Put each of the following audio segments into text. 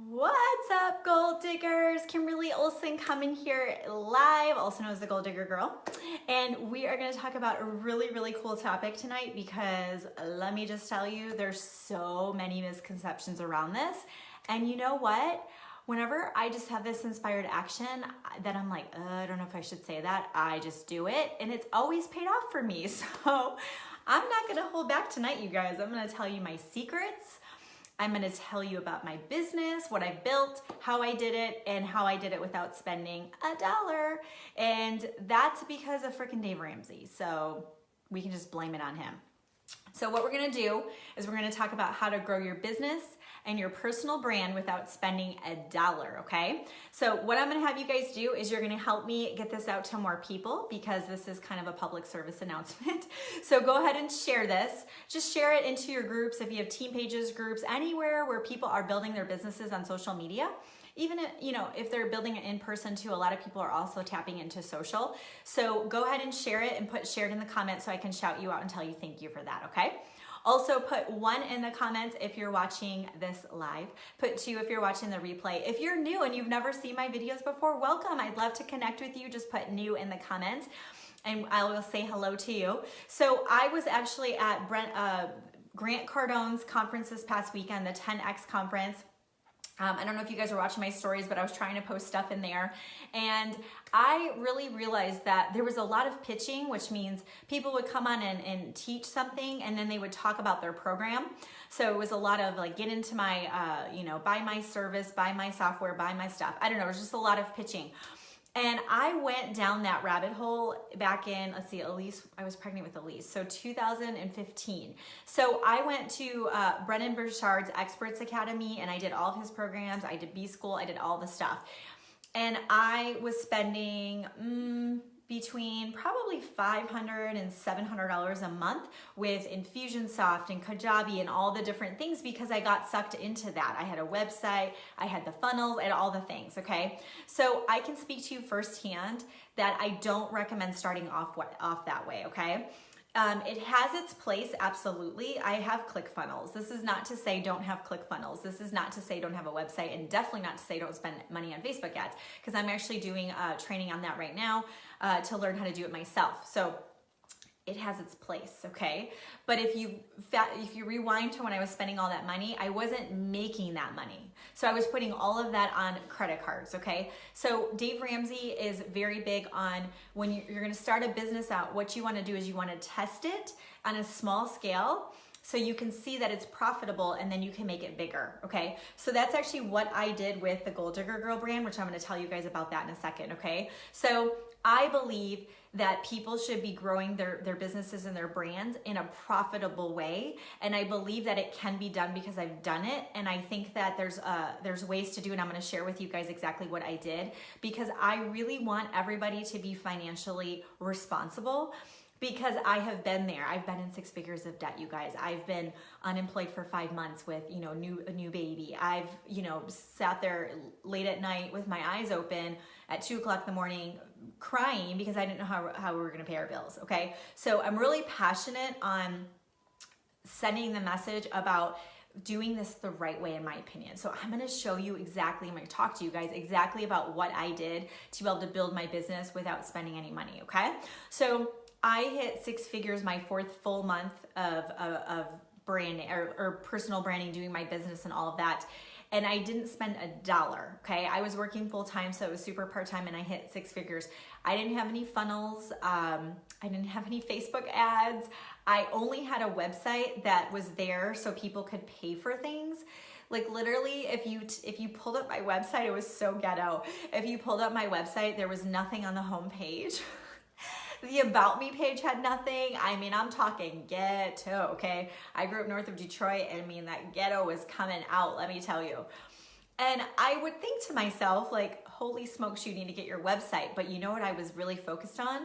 What's up, gold diggers? Kimberly Olson coming here live, also known as the Gold Digger Girl. And we are going to talk about a really cool topic tonight because let me just tell you, there's so many misconceptions around this. And you know what? Whenever I just have this inspired action that I'm like, I don't know if I should say that, I just do it. And it's always paid off for me. So I'm not going to hold back tonight, you guys. I'm going to tell you my secrets. I'm going to tell you about my business, what I built, how I did it, and how I did it without spending $1. And that's because of frickin' Dave Ramsey. So we can just blame it on him. So what we're going to do is we're going to talk about how to grow your business and your personal brand without spending $1, okay? So what I'm going to have you guys do is you're going to help me get this out to more people because this is kind of a public service announcement. So go ahead and share this. Just share it into your groups if you have team pages, groups, anywhere where people are building their businesses on social media. Even if, if they're building it in person too, a lot of people are also tapping into social. So go ahead and share it and put shared in the comments so I can shout you out and tell you thank you for that, okay? Also put 1 in the comments if you're watching this live. Put 2 if you're watching the replay. If you're new and you've never seen my videos before, welcome. I'd love to connect with you. Just put new in the comments and I will say hello to you. So I was actually at Grant Cardone's conference this past weekend, the 10X conference. I don't know if you guys are watching my stories, but I was trying to post stuff in there. And I really realized that there was a lot of pitching, which means people would come on and teach something, and then they would talk about their program. So it was a lot of like, get into my, buy my service, buy my software, buy my stuff. I don't know, it was just a lot of pitching. And I went down that rabbit hole back in, Elise, I was pregnant with Elise, so 2015. So I went to Brennan Burchard's Experts Academy and I did all of his programs. I did B-School, I did all the stuff. And I was spending between probably $500 and $700 a month with Infusionsoft and Kajabi and all the different things because I got sucked into that. I had a website, I had the funnels, I had all the things, okay? So I can speak to you firsthand that I don't recommend starting off that way, okay? It has its place, absolutely. I have ClickFunnels. This is not to say don't have ClickFunnels. This is not to say don't have a website, and definitely not to say don't spend money on Facebook ads, because I'm actually doing training on that right now to learn how to do it myself. So it has its place, okay? But if you rewind to when I was spending all that money, I wasn't making that money. So I was putting all of that on credit cards, okay? So Dave Ramsey is very big on when you're gonna start a business out, what you wanna do is you wanna test it on a small scale so you can see that it's profitable and then you can make it bigger, okay? So that's actually what I did with the Gold Digger Girl brand, which I'm gonna tell you guys about that in a second, okay? So I believe that people should be growing their businesses and their brands in a profitable way. And I believe that it can be done because I've done it. And I think that there's ways to do it. I'm gonna share with you guys exactly what I did because I really want everybody to be financially responsible. Because I have been there. I've been in 6 figures of debt, you guys. I've been unemployed for 5 months with, a new baby. I've, sat there late at night with my eyes open at 2 o'clock in the morning crying because I didn't know how we were gonna pay our bills, okay? So I'm really passionate on sending the message about doing this the right way, in my opinion. So I'm gonna show you exactly, I'm gonna talk to you guys exactly about what I did to be able to build my business without spending any money, okay? So I hit 6 figures my 4th full month of branding or personal branding, doing my business and all of that. And I didn't spend $1, okay? I was working full time, so it was super part-time and I hit 6 figures. I didn't have any funnels. I didn't have any Facebook ads. I only had a website that was there so people could pay for things. Like literally, if you pulled up my website, it was so ghetto. If you pulled up my website, there was nothing on the home page. The About Me page had nothing. I mean, I'm talking ghetto, okay? I grew up north of Detroit, and I mean, that ghetto was coming out, let me tell you. And I would think to myself, like, holy smokes, you need to get your website. But you know what I was really focused on?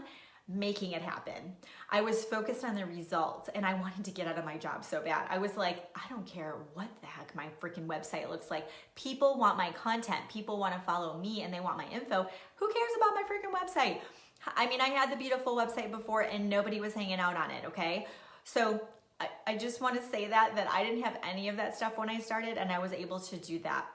Making it happen. I was focused on the results, and I wanted to get out of my job so bad. I was like, I don't care what the heck my freaking website looks like. People want my content. People want to follow me, and they want my info. Who cares about my freaking website? I mean, I had the beautiful website before and nobody was hanging out on it, okay? So I just want to say that I didn't have any of that stuff when I started and I was able to do that.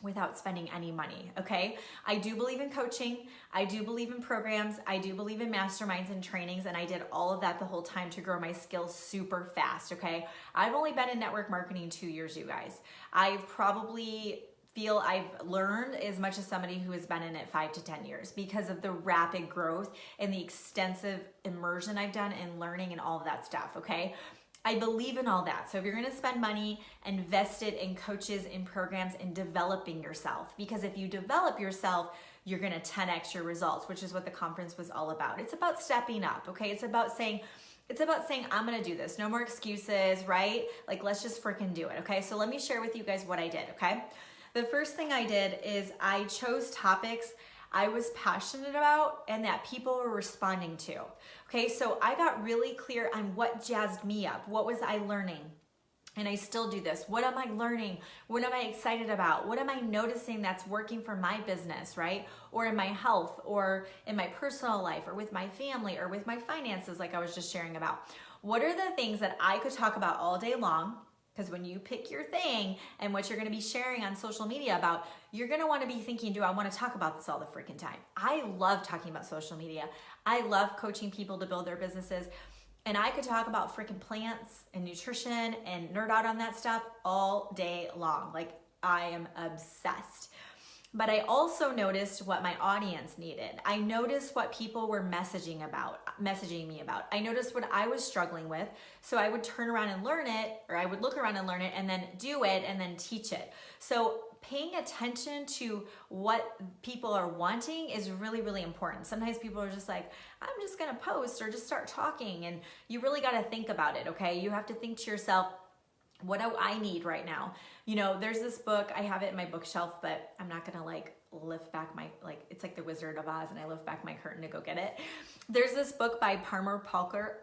without spending any money, okay? I do believe in coaching. I do believe in programs. I do believe in masterminds and trainings, and I did all of that the whole time to grow my skills super fast, okay? I've only been in network marketing 2 years, you guys. I've probably feel I've learned as much as somebody who has been in it 5 to 10 years because of the rapid growth and the extensive immersion I've done in learning and all of that stuff, okay? I believe in all that. So if you're gonna spend money, invest it in coaches, in programs, in developing yourself. Because if you develop yourself, you're gonna 10x your results, which is what the conference was all about. It's about stepping up, okay? It's about saying, I'm gonna do this. No more excuses, right? Like, let's just freaking do it, okay? So let me share with you guys what I did, okay? The first thing I did is I chose topics I was passionate about and that people were responding to. Okay, so I got really clear on what jazzed me up. What was I learning? And I still do this. What am I learning? What am I excited about? What am I noticing that's working for my business, right? Or in my health, or in my personal life, or with my family, or with my finances, like I was just sharing about. What are the things that I could talk about all day long? Because when you pick your thing and what you're going to be sharing on social media about, you're going to want to be thinking, do I want to talk about this all the freaking time? I love talking about social media. I love coaching people to build their businesses. And I could talk about freaking plants and nutrition and nerd out on that stuff all day long. Like, I am obsessed. But I also noticed what my audience needed. I noticed what people were messaging me about. I noticed what I was struggling with. So I would turn around and learn it, or I would look around and learn it and then do it and then teach it. So paying attention to what people are wanting is really, really important. Sometimes people are just like, I'm just gonna post or just start talking, and you really gotta think about it, okay? You have to think to yourself, what do I need right now? You know, there's this book, I have it in my bookshelf, but I'm not gonna like lift back my, like, it's like the Wizard of Oz and I lift back my curtain to go get it. There's this book by Palmer Parker,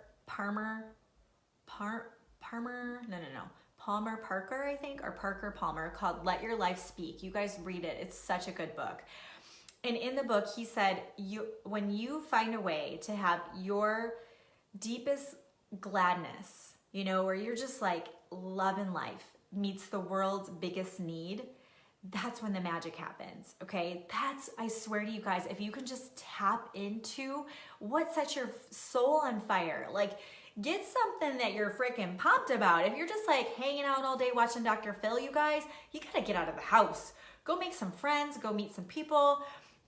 I think, or Parker Palmer, called Let Your Life Speak. You guys read it, it's such a good book. And in the book, he said, when you find a way to have your deepest gladness, you know, where you're just like, love in life meets the world's biggest need, that's when the magic happens, okay? I swear to you guys, if you can just tap into what sets your soul on fire, like, get something that you're freaking pumped about. If you're just like hanging out all day watching Dr. Phil, you guys, you gotta get out of the house. Go make some friends, go meet some people,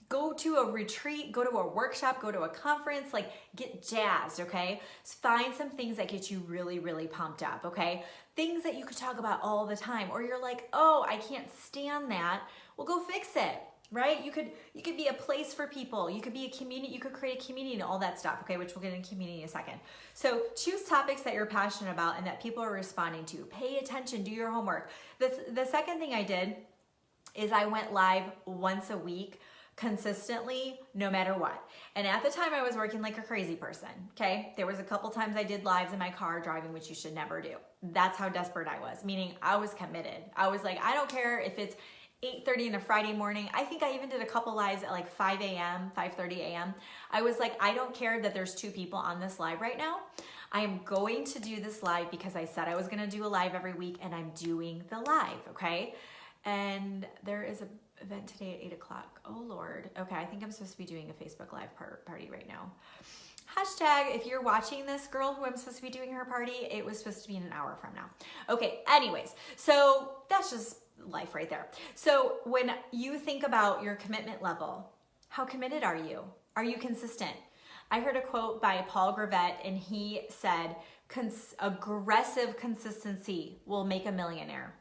go to a retreat, go to a workshop, go to a conference, like, get jazzed, okay? Find some things that get you really, really pumped up, okay? Things that you could talk about all the time, or you're like, oh, I can't stand that. Well, go fix it, right? You could be a place for people. You could be a community. You could create a community and all that stuff, okay? Which we'll get into community in a second. So choose topics that you're passionate about and that people are responding to. Pay attention, do your homework. The second thing I did is I went live once a week, consistently, no matter what. And at the time I was working like a crazy person, okay? There was a couple times I did lives in my car driving, which you should never do. That's how desperate I was, meaning I was committed. I was like, I don't care if it's 8:30 on a Friday morning. I think I even did a couple lives at like 5 a.m., 5:30 a.m. I was like, I don't care that there's 2 people on this live right now. I am going to do this live because I said I was gonna do a live every week, and I'm doing the live, okay? And there is an event today at 8 o'clock. Oh Lord. Okay, I think I'm supposed to be doing a Facebook Live party right now. Hashtag, if you're watching this, girl who I'm supposed to be doing her party, it was supposed to be in an hour from now. Okay, anyways, so that's just life right there. So when you think about your commitment level, how committed are you? Are you consistent? I heard a quote by Paul Gravett, and he said, aggressive consistency will make a millionaire.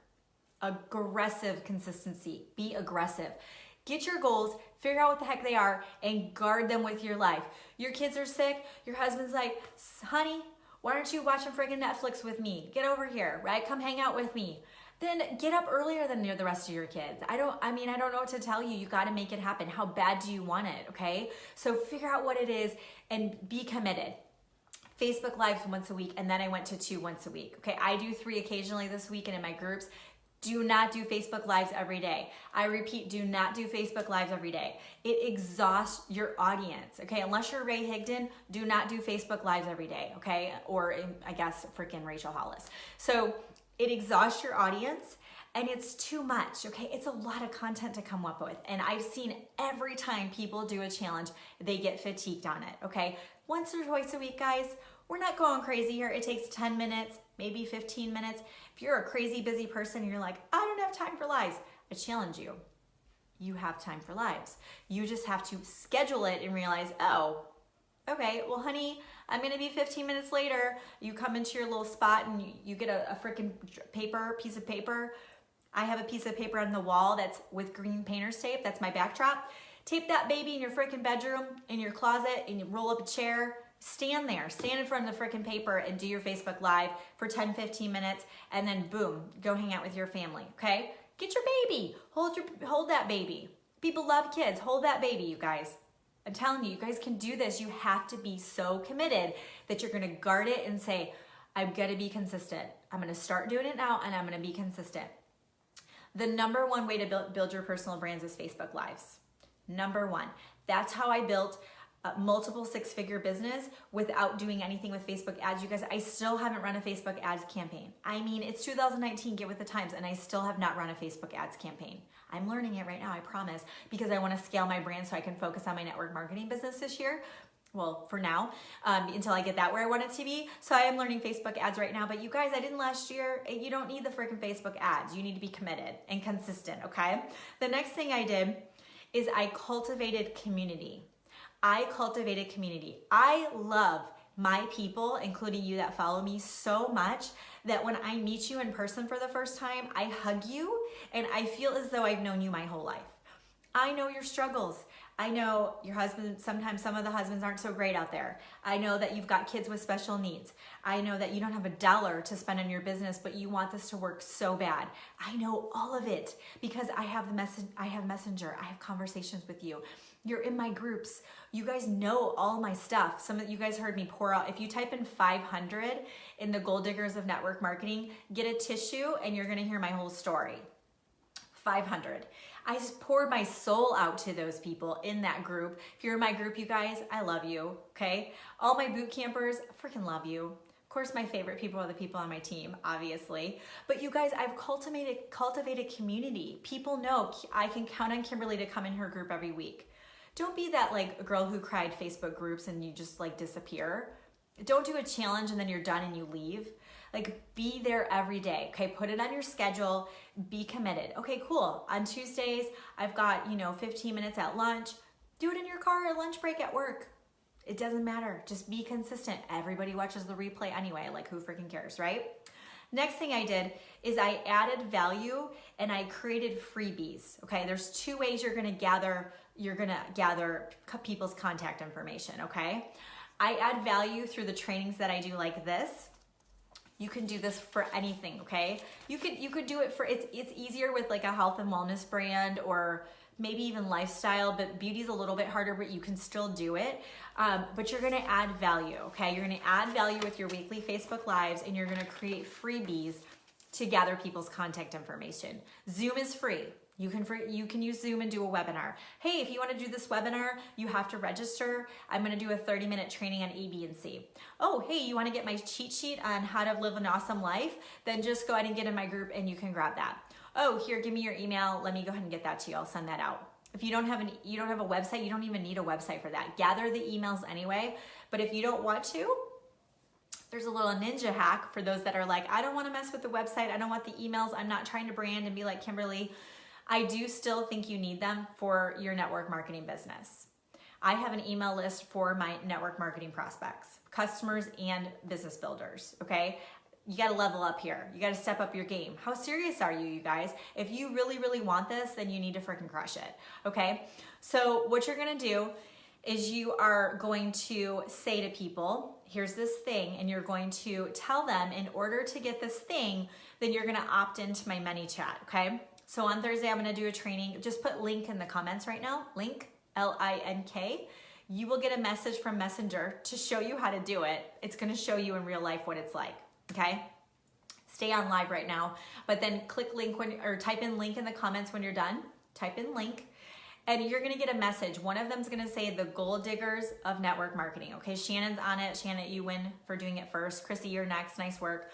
Aggressive consistency. Be aggressive. Get your goals, figure out what the heck they are, and guard them with your life. Your kids are sick. Your husband's like, honey, why aren't you watching friggin' Netflix with me? Get over here, right? Come hang out with me. Then get up earlier than the rest of your kids. I don't know what to tell you. You got to make it happen. How bad do you want it, okay? So figure out what it is and be committed. Facebook Lives once a week, and then I went to 2 once a week. Okay, I do 3 occasionally this week, and in my groups, do not do Facebook Lives every day. I repeat, do not do Facebook Lives every day. It exhausts your audience, okay? Unless you're Ray Higdon, do not do Facebook Lives every day, okay? Or I guess freaking Rachel Hollis. So it exhausts your audience, And it's too much, okay? It's a lot of content to come up with. And I've seen every time people do a challenge, they get fatigued on it, okay? Once or twice a week, guys, we're not going crazy here. It takes 10 minutes, maybe 15 minutes. If you're a crazy busy person and you're like, I don't have time for lives, I challenge you. You have time for lives. You just have to schedule it and realize, oh, okay, well, honey, I'm gonna be 15 minutes later. You come into your little spot and you get a freaking piece of paper. I have a piece of paper on the wall that's with green painter's tape. That's my backdrop. Tape that baby in your freaking bedroom, in your closet, and you roll up a chair. Stand there, stand in front of the freaking paper and do your Facebook Live for 10, 15 minutes, and then boom, go hang out with your family, okay? Get your baby, hold that baby. People love kids, hold that baby, you guys. I'm telling you, you guys can do this. You have to be so committed that you're gonna guard it and say, I'm gonna be consistent. I'm gonna start doing it now and I'm gonna be consistent. The number one way to build your personal brands is Facebook Lives. Number one. That's how I built a multiple six-figure business without doing anything with Facebook ads. You guys, I still haven't run a Facebook ads campaign. I mean, it's 2019, get with the times, and I still have not run a Facebook ads campaign. I'm learning it right now, I promise, because I want to scale my brand so I can focus on my network marketing business this year. Well, for now, until I get that where I want it to be. So I am learning Facebook ads right now, but you guys, I didn't last year. You don't need the freaking Facebook ads. You need to be committed and consistent, okay? The next thing I did is I cultivated community. I love my people, including you that follow me, so much that when I meet you in person for the first time, I hug you and I feel as though I've known you my whole life. I know your struggles. I know your husband, sometimes some of the husbands aren't so great out there. I know that you've got kids with special needs. I know that you don't have $1 to spend on your business, but you want this to work so bad. I know all of it because I have Messenger. I have conversations with you. You're in my groups. You guys know all my stuff. Some of you guys heard me pour out. If you type in 500 in the Gold Diggers of Network Marketing, get a tissue and you're gonna hear my whole story. 500. I just poured my soul out to those people in that group. If you're in my group, you guys, I love you, okay? All my boot campers, I freaking love you. Of course, my favorite people are the people on my team, obviously. But you guys, I've cultivated community. People know I can count on Kimberly to come in her group every week. Don't be that like girl who cried Facebook groups and you just like disappear. Don't do a challenge and then you're done and you leave. Like be there every day, okay? Put it on your schedule, be committed. Okay, cool. On Tuesdays, I've got, 15 minutes at lunch. Do it in your car or lunch break at work. It doesn't matter, just be consistent. Everybody watches the replay anyway, like who freaking cares, right? Next thing I did is I added value and I created freebies, okay? There's two ways you're gonna gather people's contact information, okay? I add value through the trainings that I do like this. You can do this for anything, okay? You could do it for, it's easier with like a health and wellness brand or maybe even lifestyle, but beauty's a little bit harder, but you can still do it. But you're gonna add value, okay? You're gonna add value with your weekly Facebook Lives and you're gonna create freebies to gather people's contact information. Zoom is free. You can use Zoom and do a webinar. Hey, if you want to do this webinar, you have to register. I'm going to do a 30-minute training on A, B, and C. Oh, hey, you want to get my cheat sheet on how to live an awesome life? Then just go ahead and get in my group and you can grab that. Oh, here, give me your email. Let me go ahead and get that to you. I'll send that out. If you don't have a website, you don't even need a website for that. Gather the emails anyway. But if you don't want to, there's a little ninja hack for those that are like, I don't want to mess with the website. I don't want the emails. I'm not trying to brand and be like Kimberly. I do still think you need them for your network marketing business. I have an email list for my network marketing prospects, customers and business builders, okay? You gotta level up here. You gotta step up your game. How serious are you guys? If you really, really want this, then you need to freaking crush it, okay? So what you're gonna do is you are going to say to people, here's this thing, and you're going to tell them in order to get this thing, then you're gonna opt into my ManyChat, okay? So on Thursday, I'm gonna do a training. Just put link in the comments right now, link, L-I-N-K. You will get a message from Messenger to show you how to do it. It's gonna show you in real life what it's like, okay? Stay on live right now, but then click link or type in link in the comments when you're done. Type in link, and you're gonna get a message. One of them's gonna say the Gold Diggers of Network Marketing, okay? Shannon's on it. Shannon, you win for doing it first. Chrissy, you're next, nice work.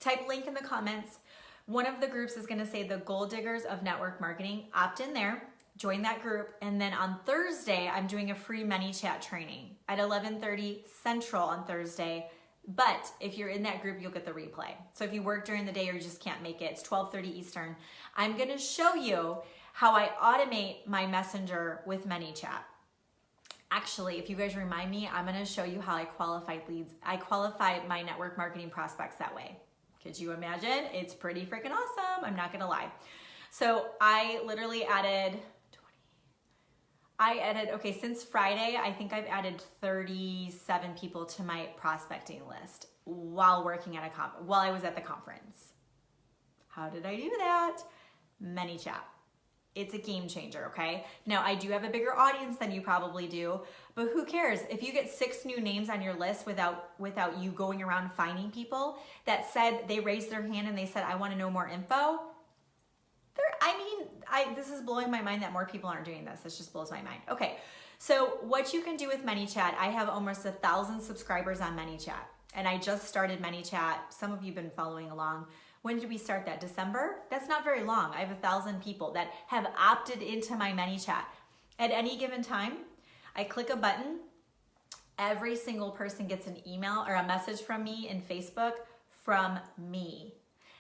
Type link in the comments. One of the groups is gonna say the Goal Diggers of Network Marketing. Opt in there, join that group, and then on Thursday, I'm doing a free ManyChat training at 11:30 Central on Thursday. But if you're in that group, you'll get the replay. So if you work during the day or you just can't make it, it's 12:30 Eastern. I'm gonna show you how I automate my messenger with ManyChat. Actually, if you guys remind me, I'm gonna show you how I qualified leads. I qualified my network marketing prospects that way. Could you imagine? It's pretty freaking awesome, I'm not gonna lie. So I literally added okay, since Friday, I think I've added 37 people to my prospecting list while working at while I was at the conference. How did I do that? ManyChat. It's a game changer, okay? Now, I do have a bigger audience than you probably do, but who cares? If you get 6 new names on your list without you going around finding people that said, they raised their hand and they said, I wanna know more info, this is blowing my mind that more people aren't doing this. This just blows my mind. Okay, so what you can do with ManyChat, I have almost 1,000 subscribers on ManyChat, and I just started ManyChat. Some of you have been following along. When did we start that? December? That's not very long. I have 1,000 people that have opted into my ManyChat. At any given time, I click a button. Every single person gets an email or a message from me in Facebook from me.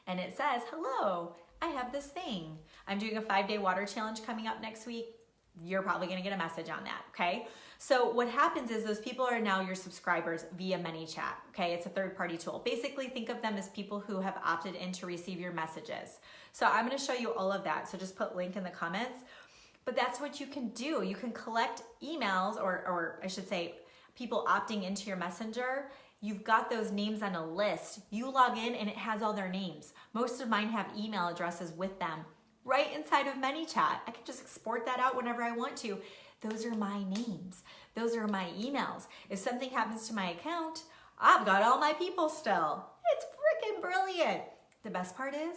And it says, hello, I have this thing. I'm doing a 5-day water challenge coming up next week. You're probably gonna get a message on that, okay? So what happens is those people are now your subscribers via ManyChat, okay? It's a third-party tool. Basically, think of them as people who have opted in to receive your messages. So I'm gonna show you all of that, so just put link in the comments. But that's what you can do. You can collect emails, or I should say, people opting into your messenger. You've got those names on a list. You log in and it has all their names. Most of mine have email addresses with them right inside of ManyChat. I can just export that out whenever I want to. Those are my names. Those are my emails. If something happens to my account, I've got all my people still. It's freaking brilliant. The best part is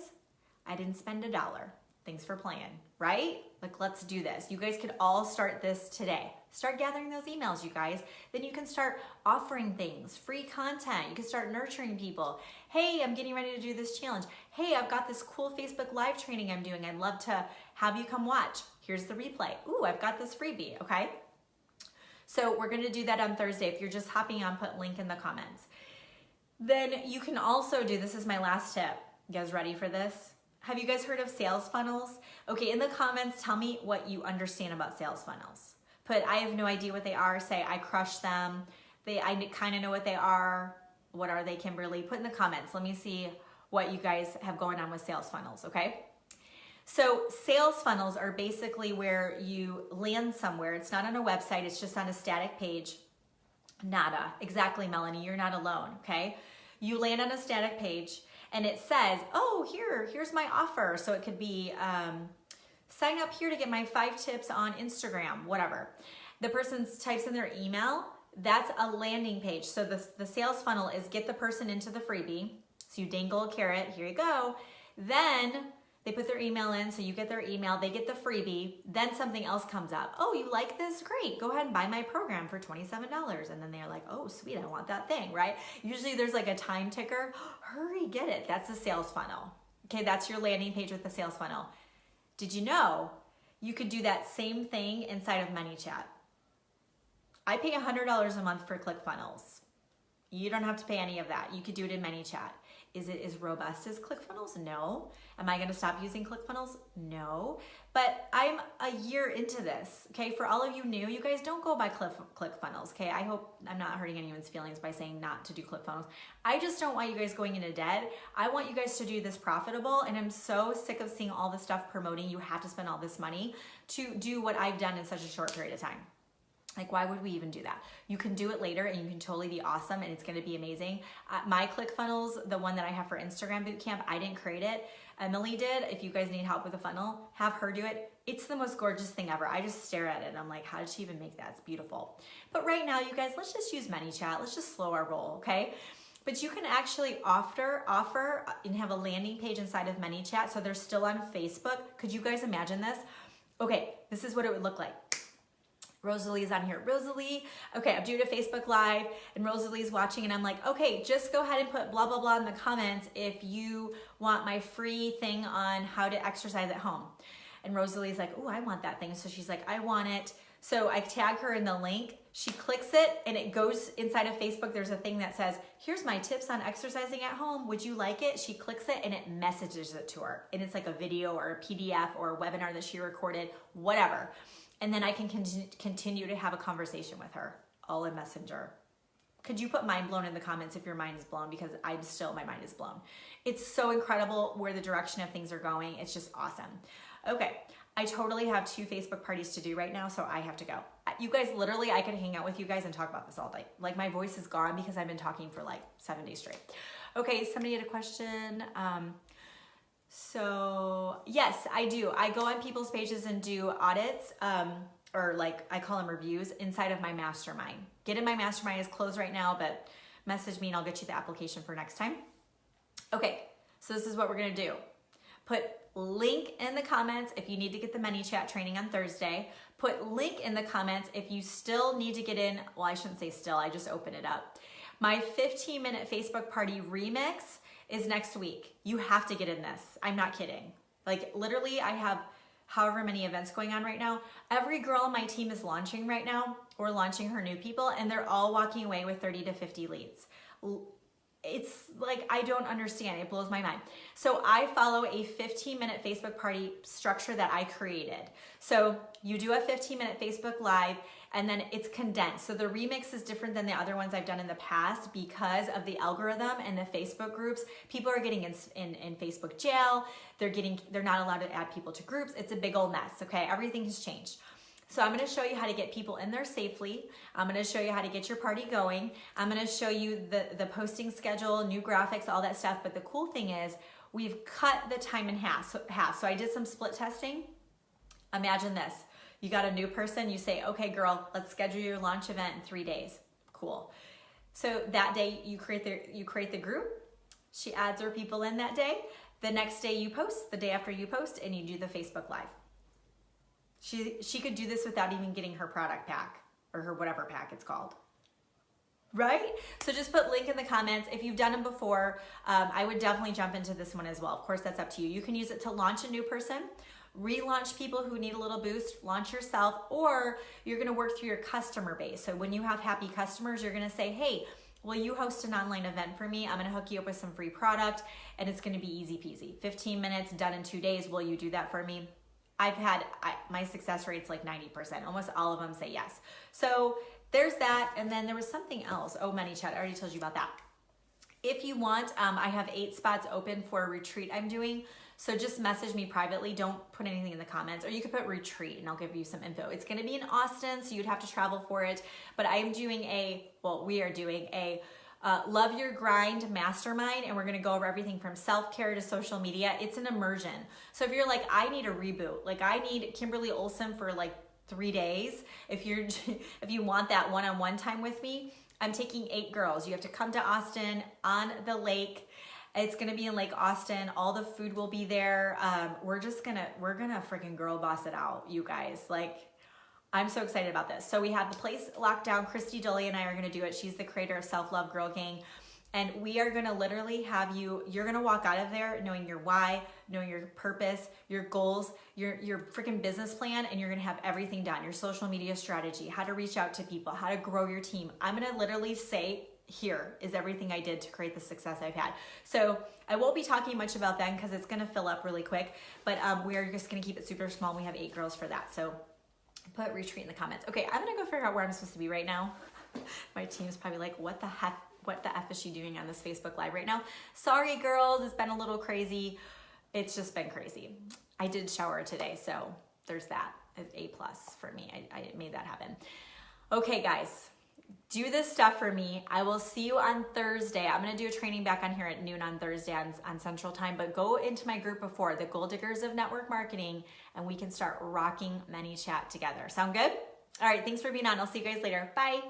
I didn't spend $1. Thanks for playing, right? Like, let's do this. You guys could all start this today. Start gathering those emails, you guys. Then you can start offering things, free content. You can start nurturing people. Hey, I'm getting ready to do this challenge. Hey, I've got this cool Facebook Live training I'm doing. I'd love to have you come watch. Here's the replay. Ooh, I've got this freebie, okay? So we're gonna do that on Thursday. If you're just hopping on, put link in the comments. Then you can also do, this is my last tip. You guys ready for this? Have you guys heard of sales funnels? Okay, in the comments, tell me what you understand about sales funnels. Put, I have no idea what they are. Say, I crush them. I kind of know what they are. What are they, Kimberly? Put in the comments. Let me see what you guys have going on with sales funnels, okay? So sales funnels are basically where you land somewhere. It's not on a website. It's just on a static page. Nada. Exactly, Melanie. You're not alone, okay? You land on a static page and it says, oh, here's my offer. So it could be, sign up here to get my 5 tips on Instagram, whatever. The person types in their email. That's a landing page. So the sales funnel is get the person into the freebie. So you dangle a carrot, here you go. Then they put their email in, so you get their email, they get the freebie, then something else comes up. Oh, you like this? Great, go ahead and buy my program for $27. And then they're like, oh, sweet, I want that thing, right? Usually there's like a time ticker. Hurry, get it. That's a sales funnel. Okay, that's your landing page with the sales funnel. Did you know you could do that same thing inside of ManyChat? I pay $100 a month for ClickFunnels. You don't have to pay any of that. You could do it in ManyChat. Is it as robust as ClickFunnels? No. Am I gonna stop using ClickFunnels? No. But I'm a year into this, okay? For all of you new, you guys don't go by ClickFunnels, okay? I hope I'm not hurting anyone's feelings by saying not to do ClickFunnels. I just don't want you guys going into debt. I want you guys to do this profitable, and I'm so sick of seeing all the stuff promoting you have to spend all this money to do what I've done in such a short period of time. Like, why would we even do that? You can do it later and you can totally be awesome and it's gonna be amazing. My ClickFunnels, the one that I have for Instagram Bootcamp, I didn't create it. Emily did. If you guys need help with a funnel, have her do it. It's the most gorgeous thing ever. I just stare at it and I'm like, how did she even make that? It's beautiful. But right now, you guys, let's just use ManyChat. Let's just slow our roll, okay? But you can actually offer and have a landing page inside of ManyChat, so they're still on Facebook. Could you guys imagine this? Okay, this is what it would look like. Rosalie's on here. Rosalie, okay, I'm doing a Facebook Live and Rosalie's watching and I'm like, okay, just go ahead and put blah, blah, blah in the comments if you want my free thing on how to exercise at home. And Rosalie's like, oh, I want that thing. So she's like, I want it. So I tag her in the link. She clicks it and it goes inside of Facebook. There's a thing that says, here's my tips on exercising at home. Would you like it? She clicks it and it messages it to her. And it's like a video or a PDF or a webinar that she recorded, whatever. And then I can continue to have a conversation with her, all in Messenger. Could you put mind blown in the comments if your mind is blown? Because my mind is blown. It's so incredible where the direction of things are going. It's just awesome. Okay, I totally have 2 Facebook parties to do right now, so I have to go. You guys, literally, I could hang out with you guys and talk about this all day. Like, my voice is gone because I've been talking for like 7 days straight. Okay, somebody had a question. So yes, I do. I go on people's pages and do audits, or like I call them reviews inside of my mastermind. Get in my mastermind is closed right now, but message me and I'll get you the application for next time. Okay, so this is what we're gonna do. Put link in the comments if you need to get the ManyChat training on Thursday. Put link in the comments if you still need to get in. Well, I shouldn't say still, I just open it up. My 15-minute Facebook party remix is next week. You have to get in this. I'm not kidding. Like, literally, I have however many events going on right now. Every girl on my team is launching right now or launching her new people, and they're all walking away with 30 to 50 leads. It's like, I don't understand. It blows my mind. So I follow a 15-minute Facebook party structure that I created. So you do a 15-minute Facebook Live, and then it's condensed. So the remix is different than the other ones I've done in the past because of the algorithm and the Facebook groups. People are getting in Facebook jail. They're not allowed to add people to groups. It's a big old mess, okay? Everything has changed. So I'm gonna show you how to get people in there safely. I'm gonna show you how to get your party going. I'm gonna show you the posting schedule, new graphics, all that stuff. But the cool thing is we've cut the time in half. So I did some split testing. Imagine this. You got a new person, you say, okay, girl, let's schedule your launch event in 3 days. Cool. So that day you create the group. She adds her people in that day. The next day you post, the day after you post, and you do the Facebook Live. She could do this without even getting her product pack or her whatever pack it's called. Right? So just put link in the comments. If you've done them before, I would definitely jump into this one as well. Of course, that's up to you. You can use it to launch a new person, relaunch people who need a little boost, launch yourself, or you're gonna work through your customer base. So when you have happy customers, you're gonna say, hey, will you host an online event for me? I'm gonna hook you up with some free product and it's gonna be easy peasy. 15 minutes, done in 2 days. Will you do that for me? My success rate's like 90%. Almost all of them say yes. So there's that. And then there was something else. Oh, ManyChat, I already told you about that. If you want, I have 8 spots open for a retreat I'm doing. So just message me privately. Don't put anything in the comments, or you could put retreat and I'll give you some info. It's gonna be in Austin, so you'd have to travel for it. But I am doing we are doing a Love Your Grind Mastermind, and we're gonna go over everything from self-care to social media. It's an immersion. So if you're like, I need a reboot, like I need Kimberly Olsen for like 3 days, if you want that one-on-one time with me, I'm taking 8 girls. You have to come to Austin on the lake. It's gonna be in Lake Austin. All the food will be there. We're gonna freaking girl boss it out, you guys. Like, I'm so excited about this. So we have the place locked down. Christy Dolly and I are gonna do it. She's the creator of Self-Love Girl Gang. And we are gonna literally have you're gonna walk out of there knowing your why, knowing your purpose, your goals, your freaking business plan, and you're gonna have everything done. Your social media strategy, how to reach out to people, how to grow your team. I'm gonna literally say, here is everything I did to create the success I've had. So I won't be talking much about that because it's gonna fill up really quick, but we are just gonna keep it super small. We have 8 girls for that. So put retreat in the comments. Okay, I'm gonna go figure out where I'm supposed to be right now. My team's probably like, what the F is she doing on this Facebook Live right now? Sorry girls, it's been a little crazy. It's just been crazy. I did shower today, so there's that. It's A+ for me. I made that happen. Okay guys, do this stuff for me. I will see you on Thursday. I'm gonna do a training back on here at noon on Thursday on Central Time, but go into my group before, the Gold Diggers of Network Marketing, and we can start rocking ManyChat together. Sound good? All right, thanks for being on. I'll see you guys later. Bye.